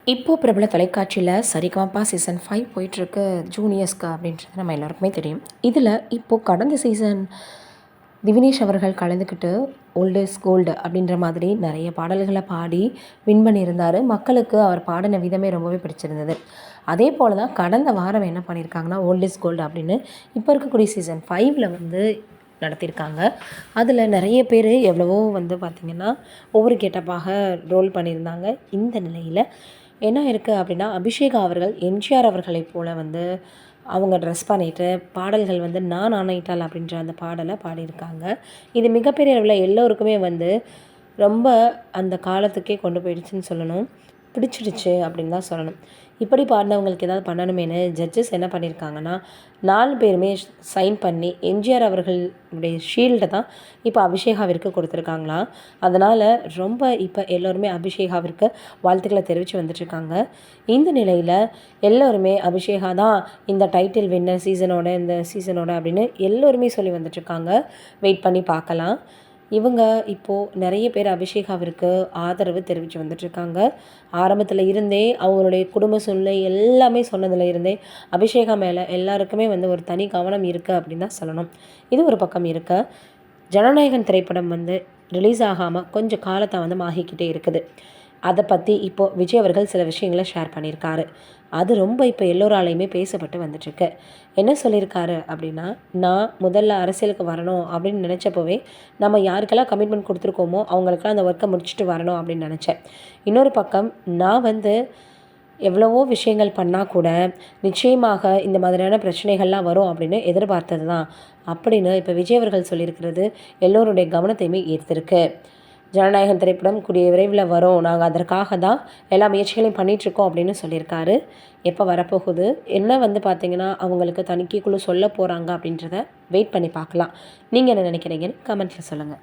இப்போ பிரபல தொலைக்காட்சியில சரிகமபா சீசன் 5 போயிட்டுருக்கு ஜூனியர்ஸ்க்கு அப்படின்றது நம்ம எல்லாருக்குமே தெரியும். இதில் இப்போது கடந்த சீசன் திவினேஷ் அவர்கள் கலந்துக்கிட்டு ஓல்ட் இஸ் கோல்டு அப்படின்ற மாதிரி நிறைய பாடல்களை பாடி வின் பண்ணியிருந்தார். மக்களுக்கு அவர் பாடின விதமே ரொம்பவே பிடிச்சிருந்தது. அதே போல் தான் கடந்த வாரம் என்ன பண்ணியிருக்காங்கன்னா ஓல்ட் இஸ் கோல்டு அப்படின்னு இப்போ இருக்கக்கூடிய சீசன் 5ல் வந்து நடத்தியிருக்காங்க. அதில் நிறைய பேர் எவ்வளவோ வந்து பார்த்திங்கன்னா ஒவ்வொரு கெட்டப்பாக ரோல் பண்ணியிருந்தாங்க. இந்த நிலையில் என்ன இருக்குது அப்படின்னா, அபிஷேகா அவர்கள் எம்ஜிஆர் அவர்களைப் போல் வந்து அவங்க ட்ரெஸ் பண்ணிவிட்டு பாடல்கள் வந்து நான் ஆணையிட்டாள் அப்படின்ற அந்த பாடலை பாடியிருக்காங்க. இது மிகப்பெரிய அளவில் எல்லோருக்குமே வந்து ரொம்ப அந்த காலத்துக்கே கொண்டு போயிடுச்சுன்னு சொல்லணும். பிடிச்சிடுச்சு அப்படின்னு தான் சொல்லணும். இப்படி பாடினவங்களுக்கு ஏதாவது பண்ணணுமேனு ஜட்ஜஸ் என்ன பண்ணியிருக்காங்கன்னா 4 பேருமே சைன் பண்ணி எம்ஜிஆர் அவர்களுடைய ஷீல்டை தான் இப்போ அபிஷேகாவிற்கு கொடுத்துருக்காங்களாம். அதனால் ரொம்ப இப்போ எல்லோருமே அபிஷேகாவிற்கு வாழ்த்துக்களை தெரிவித்து வந்துட்டுருக்காங்க. இந்த நிலையில் எல்லோருமே அபிஷேகா தான் இந்த டைட்டில் வின்னர் இந்த சீசனோட அப்படின்னு எல்லோருமே சொல்லி வந்துட்டுருக்காங்க. வெயிட் பண்ணி பார்க்கலாம். இவங்க இப்போது நிறைய பேர் அபிஷேகாவிற்கு ஆதரவு தெரிவித்து வந்துட்டுருக்காங்க. ஆரம்பத்தில் இருந்தே அவங்களுடைய குடும்ப சூழ்நிலை எல்லாமே சொன்னதில் இருந்தே அபிஷேகா மேலே எல்லாருக்குமே வந்து ஒரு தனி கவனம் இருக்குது அப்படின்னு தான் சொல்லணும். இது ஒரு பக்கம் இருக்க, ஜனநாயகன் திரைப்படம் வந்து ரிலீஸ் ஆகாமல் கொஞ்சம் காலத்தை வந்து ஆகிக்கிட்டே இருக்குது. அதை பற்றி இப்போது விஜய் அவர்கள் சில விஷயங்களை ஷேர் பண்ணியிருக்காரு. அது ரொம்ப இப்போ எல்லோராலையுமே பேசப்பட்டு வந்துட்டுருக்கு. என்ன சொல்லியிருக்காரு அப்படின்னா, நான் முதல்ல அரசியலுக்கு வரணும் அப்படின்னு நினச்சப்போவே நம்ம யாருக்கெல்லாம் கமிட்மெண்ட் கொடுத்துருக்கோமோ அவங்களுக்கெல்லாம் அந்த ஒர்க்கை முடிச்சுட்டு வரணும் அப்படின்னு நினச்சேன். இன்னொரு பக்கம் நான் வந்து எவ்வளவோ விஷயங்கள் பண்ணால் கூட நிச்சயமாக இந்த மாதிரியான பிரச்சனைகள்லாம் வரும் அப்படின்னு எதிர்பார்த்தது தான் அப்படின்னு இப்போ விஜய் அவர்கள் சொல்லியிருக்கிறது எல்லோருடைய கவனத்தையுமே ஈர்த்திருக்கு. ஜனநாயகன் திரைப்படம் கூடிய விரைவில் வரும், நாங்கள் அதற்காக தான் எல்லா முயற்சிகளையும் பண்ணிகிட்ருக்கோம் அப்படின்னு சொல்லியிருக்காரு. எப்போ வரப்போகுது, என்ன வந்து பார்த்திங்கன்னா அவங்களுக்கு தணிக்கைக்குழு சொல்ல போகிறாங்க அப்படின்றத வெயிட் பண்ணி பார்க்கலாம். நீங்கள் என்ன நினைக்கிறீங்கன்னு கமெண்ட்டில் சொல்லுங்கள்.